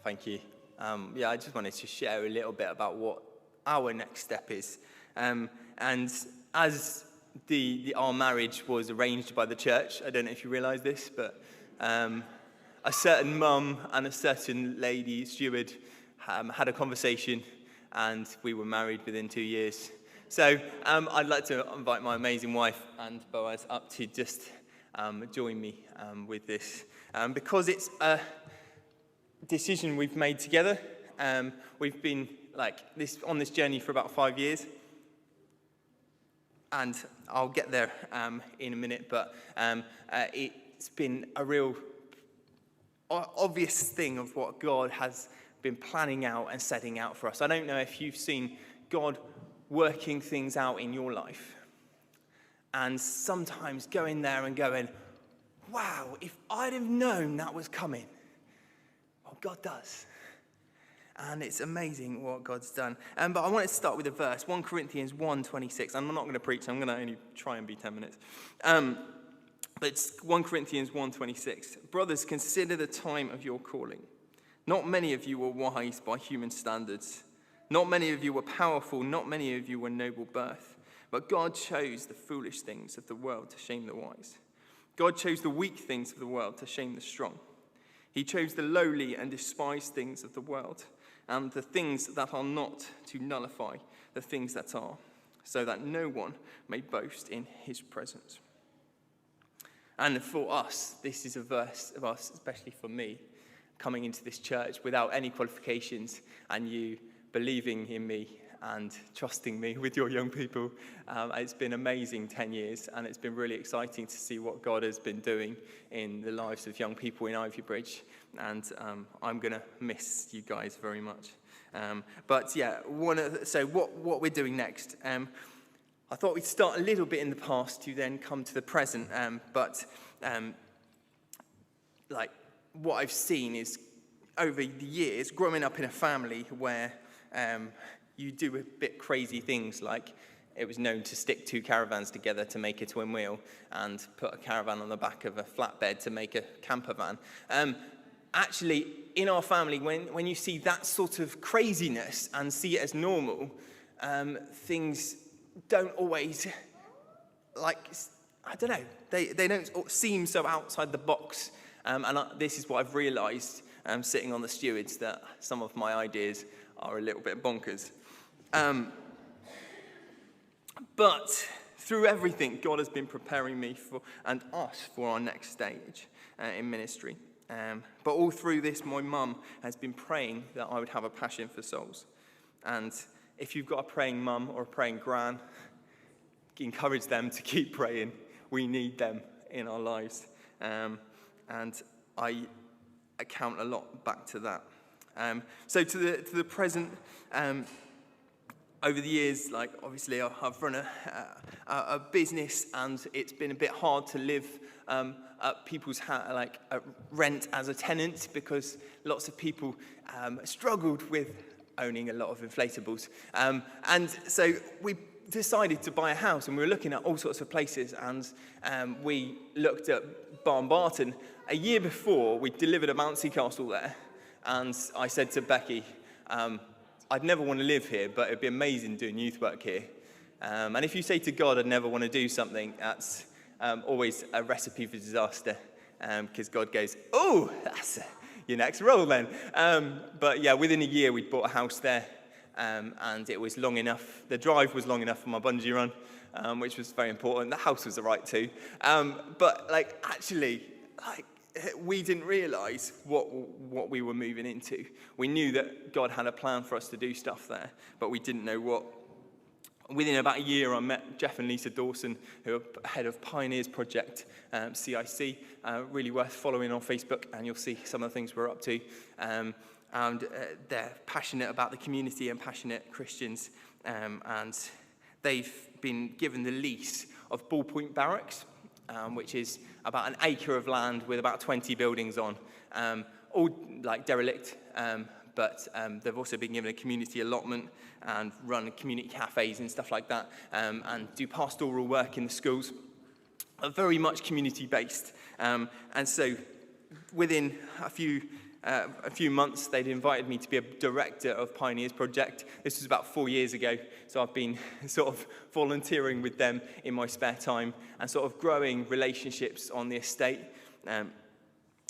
Thank you. I just wanted to share a little bit about what our next step is. And as our marriage was arranged by the church, I don't know if you realise this, but a certain mum and a certain lady steward had a conversation, and we were married within 2 years. So I'd like to invite my amazing wife and Boaz up to just join me with this, because it's a decision we've made together. We've been on this journey for about 5 years, and I'll get there in a minute, but it's been a real obvious thing of what God has been planning out and setting out for us. I don't know if you've seen God working things out in your life, and sometimes going there and going, wow, if I'd have known that was coming. Well, God does. And it's amazing what God's done. But I want to start with a verse, 1 Corinthians 1:26. I'm not going to preach, I'm going to only try and be 10 minutes. But it's 1 Corinthians 1:26. Brothers, consider the time of your calling. Not many of you were wise by human standards. Not many of you were powerful. Not many of you were noble birth. But God chose the foolish things of the world to shame the wise. God chose the weak things of the world to shame the strong. He chose the lowly and despised things of the world, and the things that are not, to nullify the things that are, so that no one may boast in his presence. And for us, this is a verse of us, especially for me, coming into this church without any qualifications, and you believing in me and trusting me with your young people. It's been amazing 10 years, and it's been really exciting to see what God has been doing in the lives of young people in Ivybridge, and I'm going to miss you guys very much. So what we're doing next, I thought we'd start a little bit in the past to then come to the present, what I've seen is over the years, growing up in a family where you do a bit crazy things, like it was known to stick 2 caravans together to make a twin wheel and put a caravan on the back of a flatbed to make a camper van. Actually, in our family, when you see that sort of craziness and see it as normal, things don't always, I don't know, they don't seem so outside the box. This is what I've realised sitting on the stewards, that some of my ideas are a little bit bonkers. But through everything, God has been preparing me and us for our next stage in ministry. But all through this, my mum has been praying that I would have a passion for souls. And if you've got a praying mum or a praying gran, encourage them to keep praying. We need them in our lives. And I account a lot back to that. So to the present, over the years, obviously I've run a business, and it's been a bit hard to live at people's rent as a tenant, because lots of people struggled with owning a lot of inflatables. And so we decided to buy a house, and we were looking at all sorts of places, and we looked at Barton. A year before, we delivered a bouncy castle there, and I said to Becky, I'd never want to live here, but it'd be amazing doing youth work here. And if you say to God, I'd never want to do something, that's always a recipe for disaster, because God goes, oh, that's your next role then. Within a year, we'd bought a house there, and it was long enough. The drive was long enough for my bungee run, which was very important. The house was all right too. We didn't realise what we were moving into. We knew that God had a plan for us to do stuff there, but we didn't know what. Within about a year, I met Jeff and Lisa Dawson, who are head of Pioneers Project, CIC. Really worth following on Facebook, and you'll see some of the things we're up to. And they're passionate about the community and passionate Christians. And they've been given the lease of Ballpoint Barracks, which is about an acre of land with about 20 buildings on, all derelict, but they've also been given a community allotment and run community cafes and stuff like that, and do pastoral work in the schools, are very much community-based. And so within a few a few months, they'd invited me to be a director of Pioneers Project. This was about 4 years ago, so I've been sort of volunteering with them in my spare time and sort of growing relationships on the estate.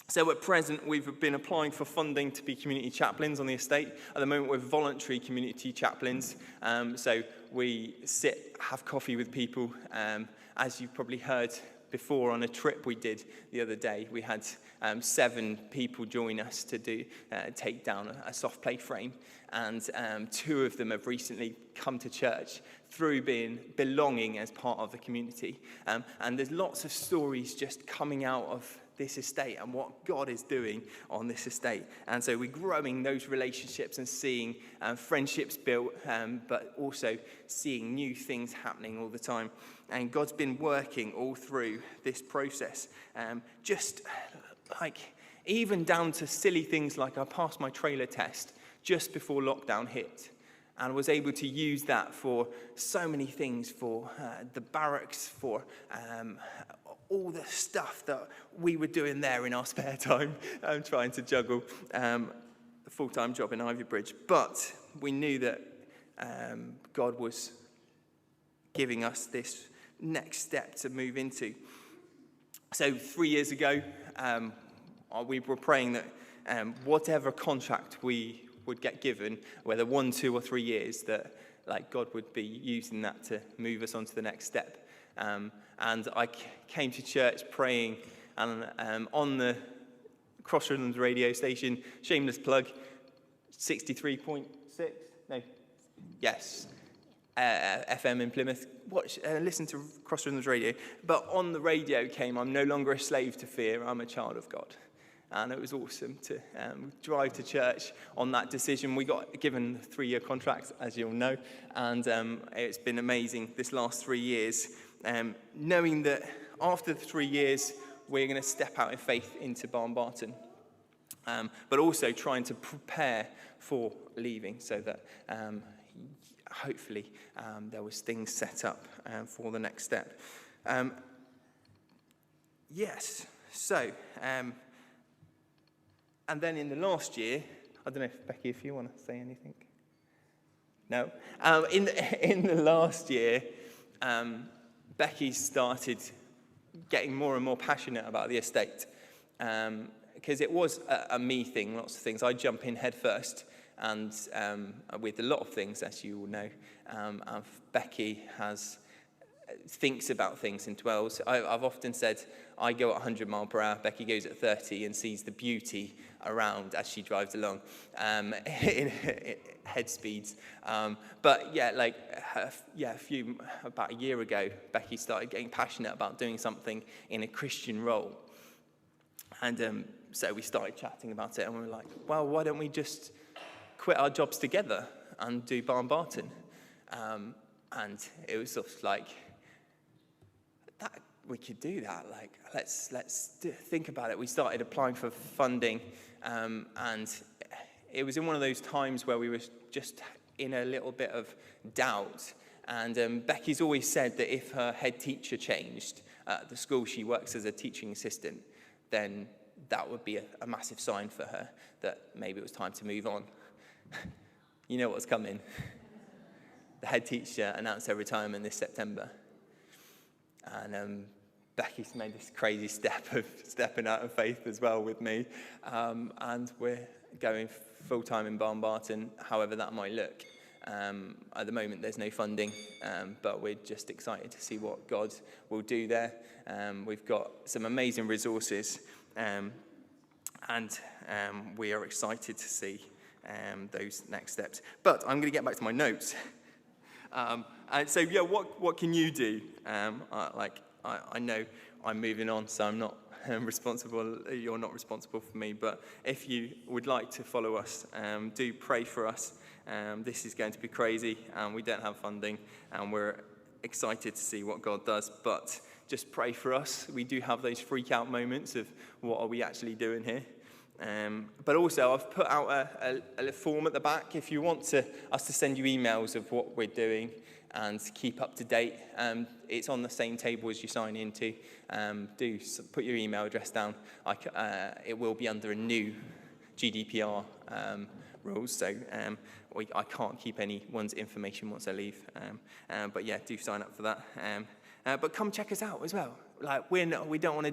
So at present, we've been applying for funding to be community chaplains on the estate. At the moment, we're voluntary community chaplains. So we sit, have coffee with people. As you've probably heard before on a trip we did the other day, we had 7 people join us to take down a soft play frame. And 2 of them have recently come to church through belonging as part of the community. And there's lots of stories just coming out of this estate and what God is doing on this estate. And so we're growing those relationships and seeing friendships built, but also seeing new things happening all the time. And God's been working all through this process. Just like even down to silly things like I passed my trailer test just before lockdown hit, and was able to use that for so many things, for the barracks, for all the stuff that we were doing there in our spare time, trying to juggle the full-time job in Ivybridge. But we knew that God was giving us this next step to move into. So 3 years ago, we were praying that whatever contract we would get given, whether 1, 2, or 3 years, that like God would be using that to move us on to the next step. And I came to church praying, and on the Crossroads radio station, shameless plug, 63.6, FM in Plymouth. Listen to Crossroads radio. But on the radio came, I'm no longer a slave to fear, I'm a child of God. And it was awesome to drive to church on that decision. We got given 3-year contracts, as you'll know, and it's been amazing this last 3 years, knowing that after the 3 years, we're going to step out in faith into Barnbarton, but also trying to prepare for leaving so that hopefully there was things set up for the next step. So... and then in the last year, I don't know if Becky, if you want to say anything. No. In the last year, Becky started getting more and more passionate about the estate, because it was a me thing. Lots of things. I jump in head first, and with a lot of things, as you all know, Becky thinks about things and dwells. I've often said I go at 100 mile per hour, Becky goes at 30 and sees the beauty around as she drives along in head speeds. But yeah, about a year ago, Becky started getting passionate about doing something in a Christian role. And so we started chatting about it, and we were like, well, why don't we just quit our jobs together and do Barnbarton? And it was sort of like, that we could do that. Like, let's think about it. We started applying for funding, and it was in one of those times where we were just in a little bit of doubt. And Becky's always said that if her head teacher changed at the school she works as a teaching assistant, then that would be a massive sign for her that maybe it was time to move on. You know what's coming. The head teacher announced her retirement this September. And Becky's made this crazy step of stepping out of faith as well with me. And we're going full-time in Barnbarton, however that might look. At the moment, there's no funding, but we're just excited to see what God will do there. We've got some amazing resources, and we are excited to see those next steps. But I'm going to get back to my notes. And so, yeah, what can you do? I know I'm moving on, so I'm not responsible. You're not responsible for me. But if you would like to follow us, do pray for us. This is going to be crazy, and we don't have funding, and we're excited to see what God does. But just pray for us. We do have those freak out moments of what are we actually doing here. But also, I've put out a form at the back if you want us to send you emails of what we're doing and keep up to date. It's on the same table as you sign into. Do put your email address down. It will be under a new GDPR rules, so I can't keep anyone's information once I leave. But yeah, do sign up for that. But come check us out as well. Like we don't want to